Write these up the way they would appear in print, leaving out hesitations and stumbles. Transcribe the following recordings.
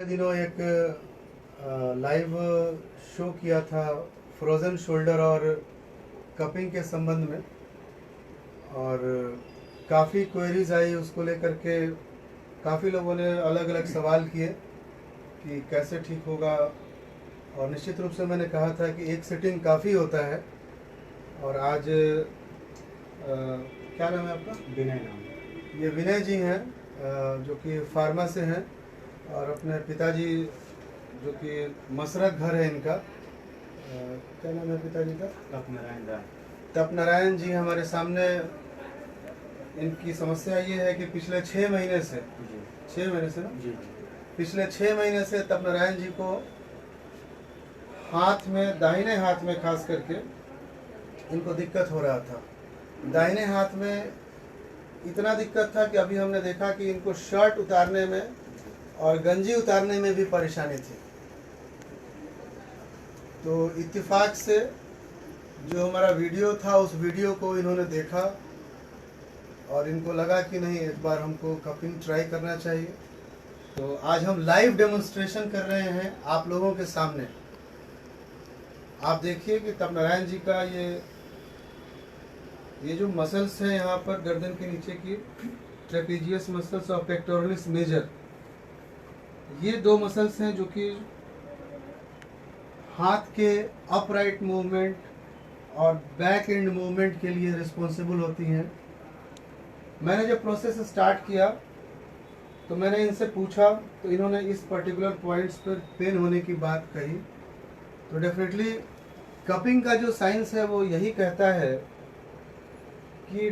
दिनों एक live show किया था फ्रोज़न शोल्डर और कपिंग के संबंध में, और काफ़ी क्वेरीज आई उसको लेकर के। काफ़ी लोगों ने अलग अलग सवाल किए कि कैसे ठीक होगा, और निश्चित रूप से मैंने कहा था कि एक सिटिंग काफ़ी होता है। और आज क्या नाम है आपका? विनय नाम। ये विनय जी हैं, जो कि फार्मा से हैं, और अपने पिताजी जो कि मसरख घर है इनका, क्या नाम है पिताजी का? तपनारायण राय। तपनारायण जी हमारे सामने। इनकी समस्या ये है कि पिछले 6 महीने से, जी 6 महीने से ना, जी पिछले 6 महीने से तपनारायण जी को हाथ में, दाहिने हाथ में खास करके इनको दिक्कत हो रहा था। दाहिने हाथ में इतना दिक्कत था कि अभी हमने देखा कि इनको शर्ट उतारने में और गंजी उतारने में भी परेशानी थी। तो इत्तेफाक से जो हमारा वीडियो था, उस वीडियो को इन्होंने देखा और इनको लगा कि नहीं, एक बार हमको कपिंग ट्राई करना चाहिए। तो आज हम लाइव डेमोन्स्ट्रेशन कर रहे हैं आप लोगों के सामने। आप देखिए कि तपनारायण जी का ये जो मसल्स हैं यहाँ पर गर्दन के नीचे की, ट्रेपीजियस मसल्स और पेक्टोरलिस मेजर, ये 2 मसल्स हैं जो कि हाथ के अपराइट मूवमेंट और बैक एंड मूवमेंट के लिए रिस्पॉन्सिबल होती हैं। मैंने जब प्रोसेस स्टार्ट किया तो मैंने इनसे पूछा, तो इन्होंने इस पर्टिकुलर पॉइंट्स पर पेन होने की बात कही। तो डेफिनेटली कपिंग का जो साइंस है वो यही कहता है कि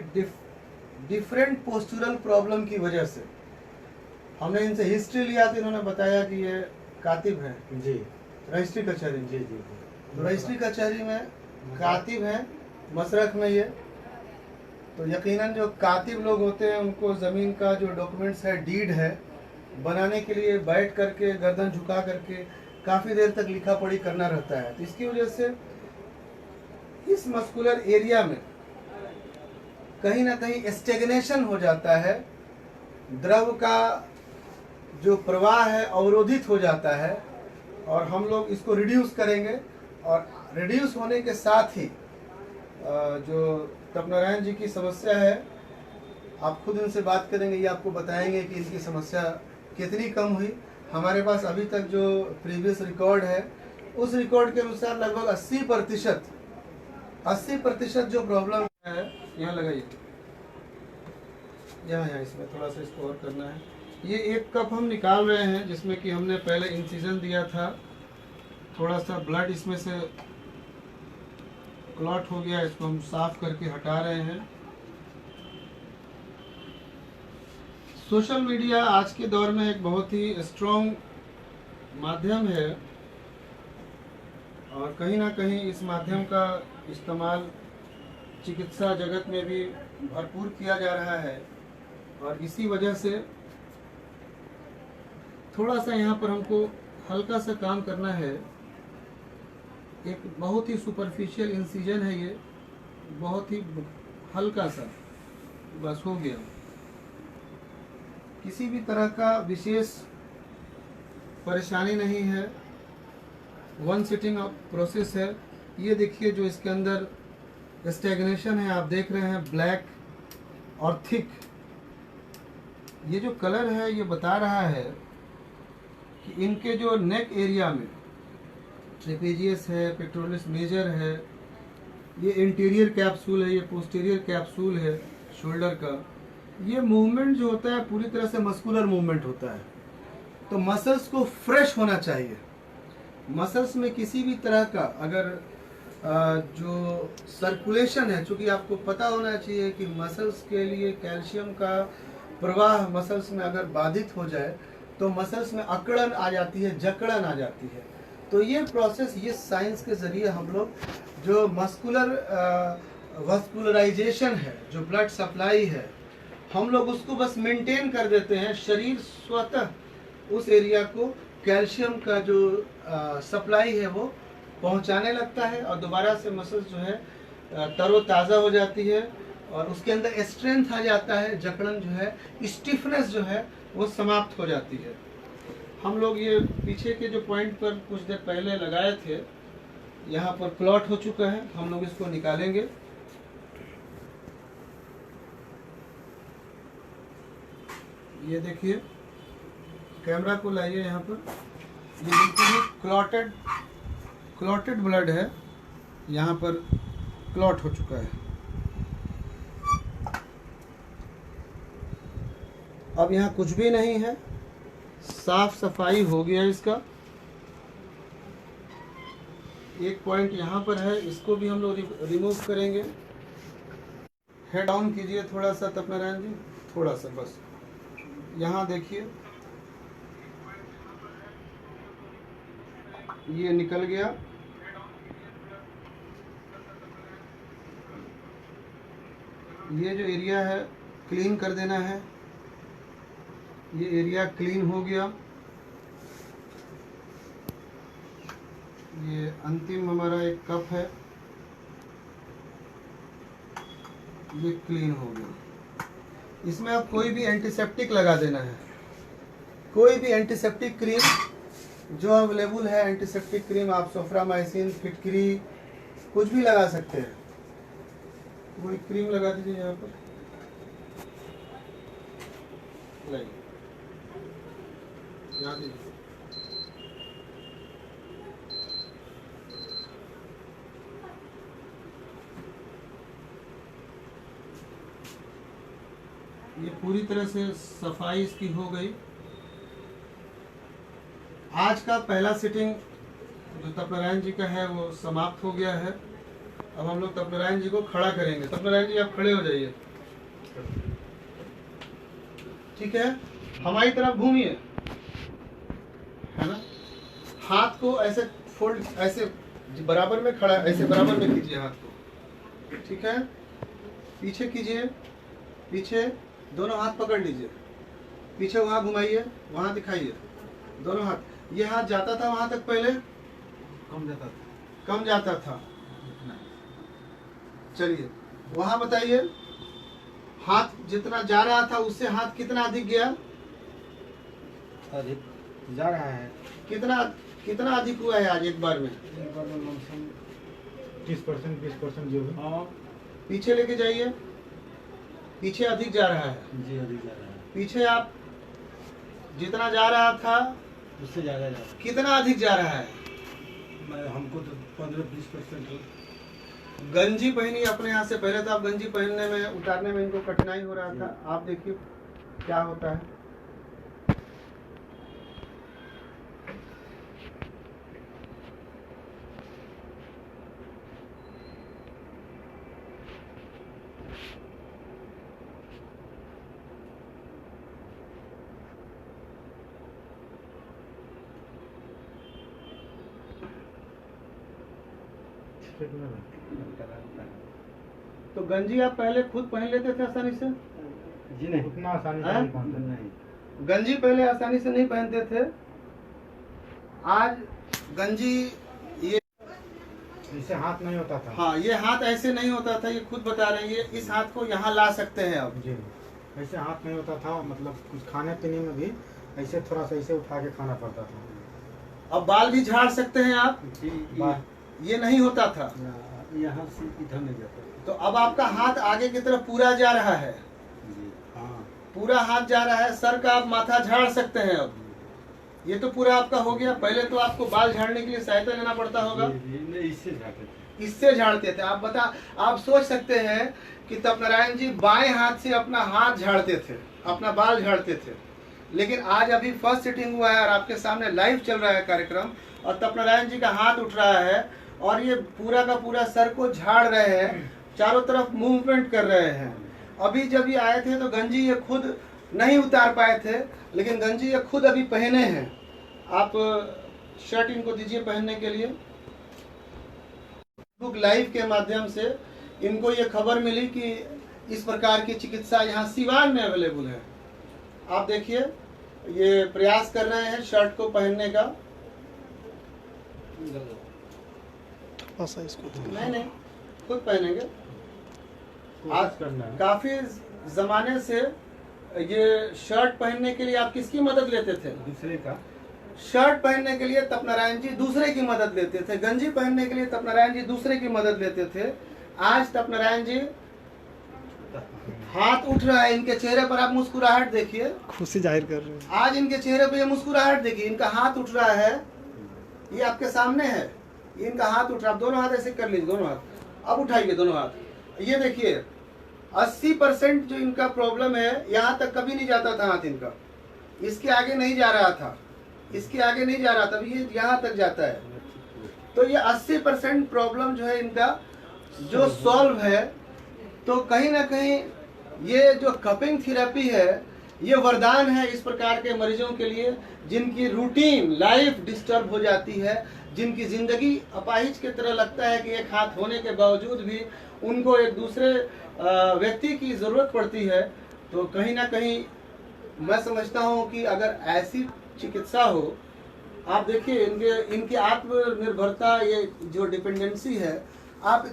डिफरेंट पोस्चरल प्रॉब्लम की वजह से, हमने इनसे हिस्ट्री लिया तो इन्होंने बताया कि ये कातिब हैं जी रजिस्ट्री कचहरी। जी जी तो रजिस्ट्री कचहरी में कातिब हैं, मसरख में ये। तो यकीनन जो कातिब लोग होते हैं उनको ज़मीन का जो डॉक्यूमेंट्स है, डीड है, बनाने के लिए बैठ करके, गर्दन झुका करके काफ़ी देर तक लिखा पढ़ी करना रहता है। तो इसकी वजह से इस मस्कुलर एरिया में कहीं ना कहीं स्टेगनेशन हो जाता है, द्रव का जो प्रवाह है अवरोधित हो जाता है। और हम लोग इसको रिड्यूस करेंगे, और रिड्यूस होने के साथ ही जो तपनारायण जी की समस्या है, आप खुद इनसे बात करेंगे, ये आपको बताएंगे कि इनकी समस्या कितनी कम हुई। हमारे पास अभी तक जो प्रीवियस रिकॉर्ड है, उस रिकॉर्ड के अनुसार लगभग 80% जो प्रॉब्लम है, यहाँ लगाइए, यहाँ इसमें थोड़ा सा इसको और करना है। ये 1 कप हम निकाल रहे हैं जिसमें कि हमने पहले इंसिजन दिया था। थोड़ा सा ब्लड इसमें से क्लॉट हो गया, इसको हम साफ करके हटा रहे हैं। सोशल मीडिया आज के दौर में एक बहुत ही स्ट्रॉन्ग माध्यम है, और कहीं ना कहीं इस माध्यम का इस्तेमाल चिकित्सा जगत में भी भरपूर किया जा रहा है। और इसी वजह से थोड़ा सा यहाँ पर हमको हल्का सा काम करना है। एक बहुत ही सुपरफिशियल इंसिजन है ये, बहुत ही हल्का सा, बस हो गया। किसी भी तरह का विशेष परेशानी नहीं है, 1 सिटिंग प्रोसेस है। ये देखिए जो इसके अंदर स्टैग्नेशन है, आप देख रहे हैं, ब्लैक और थिक। ये जो कलर है ये बता रहा है कि इनके जो नेक एरिया में ट्रेपेजियस है, पेक्टोरलिस मेजर है, ये इंटीरियर कैप्सूल है, ये पोस्टीरियर कैप्सूल है शोल्डर का। ये मूवमेंट जो होता है पूरी तरह से मस्कुलर मूवमेंट होता है। तो मसल्स को फ्रेश होना चाहिए। मसल्स में किसी भी तरह का अगर जो सर्कुलेशन है, चूँकि आपको पता होना चाहिए कि मसल्स के लिए कैल्शियम का प्रवाह मसल्स में अगर बाधित हो जाए तो मसल्स में अकड़न आ जाती है, जकड़न आ जाती है। तो ये प्रोसेस, ये साइंस के ज़रिए हम लोग जो मस्कुलर वस्कुलराइजेशन है, जो ब्लड सप्लाई है, हम लोग उसको बस मेंटेन कर देते हैं। शरीर स्वतः उस एरिया को कैल्शियम का जो सप्लाई है वो पहुंचाने लगता है, और दोबारा से मसल्स जो है तरोताज़ा हो जाती है, और उसके अंदर स्ट्रेंथ आ जाता है, जकड़न जो है, स्टिफनेस जो है वो समाप्त हो जाती है। हम लोग ये पीछे के जो पॉइंट पर कुछ देर पहले लगाए थे, यहाँ पर क्लॉट हो चुका है, हम लोग इसको निकालेंगे। ये देखिए, कैमरा को लाइए यहाँ पर। ये बिल्कुल क्लॉटेड ब्लड है, यहाँ पर क्लॉट हो चुका है। अब यहाँ कुछ भी नहीं है, साफ सफाई हो गया इसका। एक पॉइंट यहाँ पर है, इसको भी हम लोग रिमूव करेंगे। हेड डाउन कीजिए थोड़ा सा तपनारायण जी, थोड़ा सा बस। यहाँ देखिए, ये निकल गया। ये जो एरिया है क्लीन कर देना है। ये एरिया क्लीन हो गया। ये अंतिम हमारा एक कप है, ये क्लीन हो गया। इसमें अब कोई भी एंटीसेप्टिक लगा देना है। कोई भी एंटीसेप्टिक क्रीम जो अवेलेबल है, एंटीसेप्टिक क्रीम आप सोफ्रामाइसिन, फिटकरी, कुछ भी लगा सकते हैं। कोई क्रीम लगा दीजिए यहाँ पर, यहाँ दीजिए। ये पूरी तरह से सफाई इसकी हो गई। आज का पहला सिटिंग जो तपनारायण जी का है वो समाप्त हो गया है। अब हम लोग तपनारायण जी को खड़ा करेंगे। तपनारायण जी आप खड़े हो जाइए, ठीक है। हमारी तरफ घूमिए, है ना। हाथ को ऐसे फोल्ड, ऐसे बराबर में खड़ा, ऐसे बराबर में कीजिए हाथ को, ठीक है। पीछे कीजिए, पीछे दोनों हाथ पकड़ लीजिए, पीछे वहां घुमाइए, वहां दिखाइए दोनों हाथ। ये हाथ जाता था वहां तक, पहले कम जाता था। चलिए वहां बताइए, हाथ जितना जा रहा था उससे हाथ कितना अधिक गया? अधिक जा रहा है। कितना अधिक हुआ है आज एक बार में? 30%, 20% जो है। हाँ, पीछे लेके जाइए। पीछे अधिक जा रहा है जी, अधिक जा रहा है। पीछे आप जितना जा रहा था उससे ज़्यादा जा रहा है। कितना अधिक जा रहा है? हमको तो 15-20% हो। गंजी पहनी अपने यहाँ से। पहले तो आप गंजी पहनने में, उतारने में इनको कठिनाई हो रहा था। आप देखिए क्या होता है। तो गंजी आप पहले खुद पहन लेते थे आसानी से? जी नहीं, उतना आसानी से नहीं पहनते। नहीं, गंजी पहले आसानी से नहीं पहनते थे। आज गंजी ये इससे हाथ नहीं होता था। हाँ, ये हाथ ऐसे नहीं होता था। ये खुद बता रहे हैं। ये इस हाथ को यहाँ ला सकते हैं अब। जी, ऐसे हाथ नहीं होता था। मतलब कुछ खाने पीने में भी ऐसे थोड़ा सा ऐसे उठा के खाना पड़ता था। अब बाल भी झाड़ सकते हैं आप। जी, ये नहीं होता था। यहाँ से इधर नहीं जाता। तो अब आपका हाथ आगे की तरफ पूरा जा रहा है। जी, हाँ, पूरा हाथ जा रहा है। सर का आप माथा झाड़ सकते हैं अब। ये तो पूरा आपका हो गया। पहले तो आपको बाल झाड़ने के लिए सहायता लेना पड़ता होगा। इससे झाड़ते थे। इससे झाड़ते थे। आप सोच सकते हैं कि तपनारायण जी बाएं हाथ से अपना हाथ झाड़ते थे, अपना बाल झाड़ते थे। लेकिन आज अभी फर्स्ट सिटिंग हुआ है और आपके सामने लाइव चल रहा है कार्यक्रम, और तपनारायण जी का हाथ उठ रहा है और ये पूरा का पूरा सर को झाड़ रहे हैं, चारों तरफ मूवमेंट कर रहे हैं। अभी जब ये आए थे तो गंजी ये खुद नहीं उतार पाए थे, लेकिन गंजी ये खुद अभी पहने हैं। आप शर्ट इनको दीजिए पहनने के लिए। फेसबुक लाइव के माध्यम से इनको ये खबर मिली कि इस प्रकार की चिकित्सा यहाँ सिवान में अवेलेबल है। आप देखिए, ये प्रयास कर रहे हैं शर्ट को पहनने का। नहीं, खुद पहनेंगे। आज काफी जमाने से ये शर्ट पहनने के लिए आप किसकी मदद लेते थे? दूसरे का। शर्ट पहनने के लिए तपनारायण जी दूसरे की मदद लेते थे, गंजी पहनने के लिए तपनारायण जी दूसरे की मदद लेते थे। आज तपनारायण जी हाथ उठ रहा है, इनके चेहरे पर आप मुस्कुराहट देखिए, खुशी जाहिर कर रहे हैं। आज इनके चेहरे पे ये मुस्कुराहट देखिए, इनका हाथ उठ रहा है, ये आपके सामने है, ये इनका हाथ उठ रहा है। आप दोनों हाथ ऐसे कर लीजिए, दोनों हाथ अब उठाइए दोनों हाथ। ये देखिए 80% जो इनका प्रॉब्लम है यहाँ तक कभी नहीं जाता था हाथ इनका, इसके आगे नहीं जा रहा था, इसके आगे नहीं जा रहा था, ये यहाँ तक जाता है। तो ये 80% प्रॉब्लम जो है इनका जो सॉल्व है। तो कहीं ना कहीं ये जो कपिंग थेरेपी है ये वरदान है इस प्रकार के मरीजों के लिए जिनकी रूटीन लाइफ डिस्टर्ब हो जाती है, जिनकी जिंदगी अपाहिज की तरह लगता है कि एक हाथ होने के बावजूद भी उनको एक दूसरे व्यक्ति की जरूरत पड़ती है। तो कहीं ना कहीं मैं समझता हूँ कि अगर ऐसी चिकित्सा हो, आप देखिए इनकी आत्मनिर्भरता, ये जो डिपेंडेंसी है, आप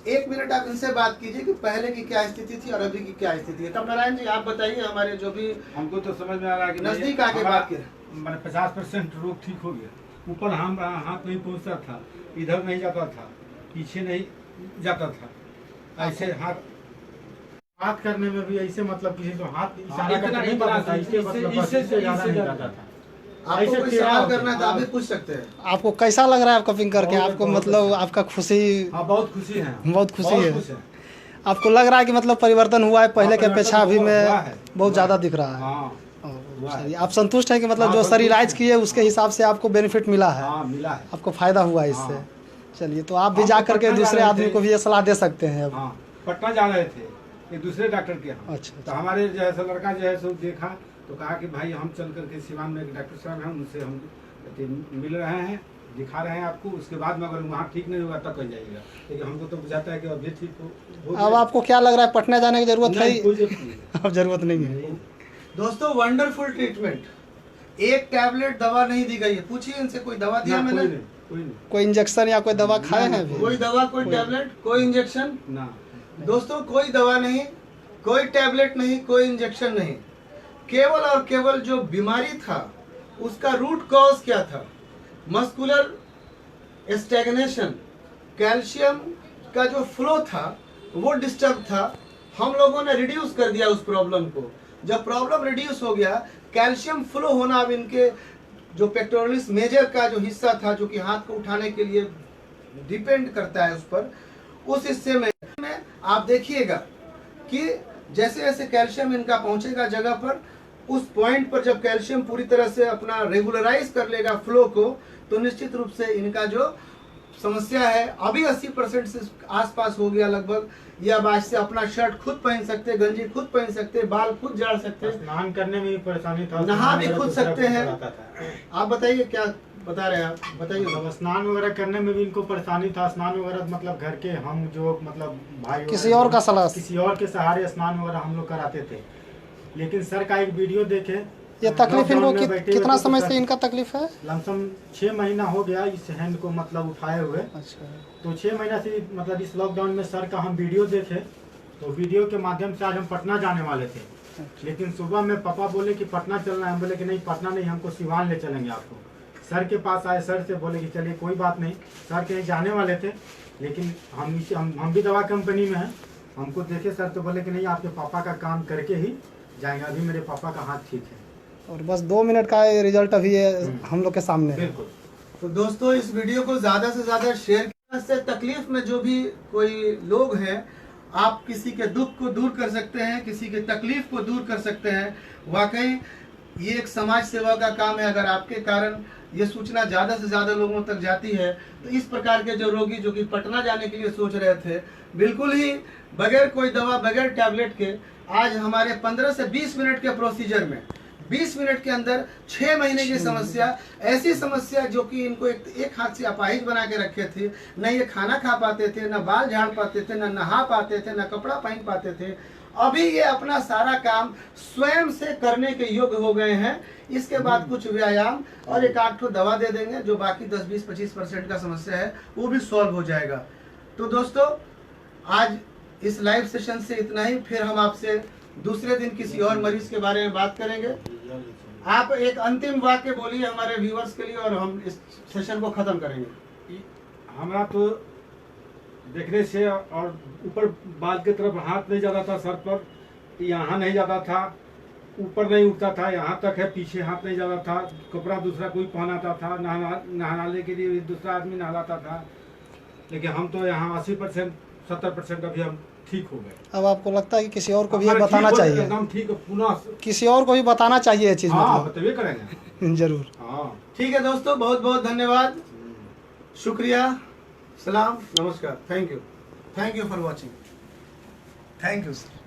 1 मिनट आप इनसे बात कीजिए कि पहले की क्या स्थिति थी और अभी की क्या स्थिति है। तब नारायण जी आप बताइए, हमारे जो भी हमको तो समझ में आ रहा है कि नजदीक आके बात करें। मैंने 50% रोग ठीक हो गया। ऊपर हम हाथ नहीं पहुंचता था, इधर नहीं जाता था, पीछे नहीं जाता था, ऐसे हाथ करने में भी ऐसे मतलब किसी को हाथ इशारा करके नहीं पता था, इससे ज्यादा नहीं जाता था। आपको कोई सवाल करना है तो आप भी पूछ सकते हैं। आपको कैसा लग रहा है कपिंग करके? आपको मतलब आपका खुशी? हाँ, बहुत खुशी है, बहुत खुशी है। आपको लग रहा है कि मतलब परिवर्तन हुआ है पहले के अपेक्षा अभी में बहुत ज्यादा दिख रहा है? चलिए, आप संतुष्ट हैं कि मतलब जो सर इलाज किए उसके हिसाब से आपको बेनिफिट मिला है? हाँ, मिला है, आपको फायदा हुआ है इससे? चलिए, तो आप भी जा करके दूसरे आदमी को भी ये सलाह दे सकते हैं। अब पटना जा रहे थे एक दूसरे डॉक्टर के यहाँ। अच्छा, तो हमारे जो है लड़का जो है सो देखा तो कहा कि भाई हम चल करके सिवान में एक डॉक्टर साहब हैं, उनसे हम मिल रहे हैं, दिखा रहे हैं आपको, उसके बाद में अगर वहाँ ठीक नहीं होगा तब कर जाइएगा। लेकिन हमको तो बुझाता है कि अभी ठीक हो। अब आपको क्या लग रहा है, पटना जाने की जरूरत है? अब जरूरत नहीं है। दोस्तों वंडरफुल ट्रीटमेंट, एक टैबलेट दवा नहीं दी गई है। पूछिए इनसे, कोई दवा दिया मैंने? कोई इंजेक्शन या कोई दवा खाए हैं? कोई दवा, कोई टैबलेट, कोई इंजेक्शन ना। दोस्तों कोई दवा नहीं, कोई टैबलेट नहीं, कोई इंजेक्शन नहीं, केवल और केवल जो बीमारी था उसका रूट कॉज क्या था? मस्कुलर स्टैग्नेशन, कैल्शियम का जो फ्लो था वो डिस्टर्ब था। हम लोगों ने रिड्यूस कर दिया उस प्रॉब्लम को। जब प्रॉब्लम रिड्यूस हो गया, कैल्शियम फ्लो होना, अब इनके जो पेक्टोरलिस मेजर का जो हिस्सा था जो कि हाथ को उठाने के लिए डिपेंड करता है उस पर, उस हिस्से में आप देखिएगा कि जैसे जैसे कैल्शियम इनका पहुंचेगा जगह पर, उस पॉइंट पर जब कैल्शियम पूरी तरह से अपना रेगुलराइज कर लेगा फ्लो को, तो निश्चित रूप से इनका जो समस्या है अभी 80% से आसपास हो गया लगभग। ये अब आज से अपना शर्ट खुद पहन सकते, गंजी खुद पहन सकते, बाल खुद झाड़ सकते, स्नान करने में भी परेशानी था, नहा भी खुद सकते हैं। आप बताइए क्या बता रहे हैं आप, बताइए। मतलब स्नान वगैरह करने में भी इनको परेशानी था। स्नान वगैरह मतलब घर के हम जो मतलब भाई किसी और का सलाह, किसी और के सहारे स्नान वगैरह हम लोग कराते थे। लेकिन सर का एक वीडियो देखे, ये तकलीफ इनको कितना समय से इनका तकलीफ है? लमसम 6 महीना हो गया इस हैंड को मतलब उठाए हुए। अच्छा, तो 6 महीना से मतलब इस लॉकडाउन में सर का हम वीडियो देखे, तो वीडियो के माध्यम से आज हम पटना जाने वाले थे। लेकिन सुबह में पापा बोले कि पटना चलना है, हम बोले कि नहीं पटना नहीं, हमको सिवान ले चलेंगे आपको। सर के पास आए, सर से बोले कि चलिए कोई बात नहीं। सर कहीं जाने वाले थे, लेकिन हम भी दवा कंपनी में हैं, हमको देखे सर तो बोले कि नहीं आपके पापा का काम करके ही जाएंगे, अभी मेरे पापा का हाथ ठीक है। और बस 2 मिनट का रिजल्ट अभी हम लोग के सामने है। बिल्कुल। तो दोस्तों इस वीडियो को ज़्यादा से ज़्यादा शेयर करने से तकलीफ में जो भी कोई लोग हैं, आप किसी के दुख को दूर कर सकते हैं, किसी के तकलीफ को दूर कर सकते हैं। वाकई ये एक समाज सेवा का काम है। अगर आपके कारण ये सूचना ज़्यादा से ज़्यादा लोगों तक जाती है, तो इस प्रकार के जो रोगी जो कि पटना जाने के लिए सोच रहे थे, बिल्कुल ही बगैर कोई दवा, बगैर टैबलेट के, आज हमारे 15 से 20 मिनट के प्रोसीजर में 20 मिनट के अंदर 6 महीने की समस्या, ऐसी समस्या जो कि इनको एक हाथ से अपाहिज बना के रखे थे, न ये खाना खा पाते थे, न बाल झाड़ पाते थे, न नहा पाते थे, न कपड़ा पहन पाते थे, अभी ये अपना सारा काम स्वयं से करने के योग्य हो गए हैं। इसके बाद कुछ व्यायाम और एक 8 दवा दे देंगे, जो बाकी 10, 20, 25% का समस्या है वो भी सॉल्व हो जाएगा। तो दोस्तों आज इस लाइव सेशन से इतना ही। फिर हम आपसे दूसरे दिन किसी और मरीज के बारे में बात करेंगे। आप एक अंतिम वाक्य बोलिए हमारे व्यूअर्स के लिए और हम इस सेशन को खत्म करेंगे। हमारा तो देखने से और ऊपर बाल की तरफ हाथ नहीं जाता था, सर पर यहाँ नहीं जाता था, ऊपर नहीं उठता था, यहाँ तक है, पीछे हाथ नहीं जाता था, कपड़ा दूसरा कोई पहनाता था, नहाने के लिए दूसरा आदमी नहलाता था। लेकिन हम तो यहाँ 80% 70% अभी हम ठीक हो गए। अब आपको लगता है कि किसी और को भी ये हमारे बताना ठीक हो गए, चाहिए, एकदम ठीक है, पुनः किसी और को भी बताना चाहिए ये चीज़, हाँ मतलब बतवे करेंगे। जरूर। हाँ ठीक है दोस्तों, बहुत बहुत धन्यवाद, शुक्रिया, सलाम, नमस्कार, thank you for watching, thank you sir.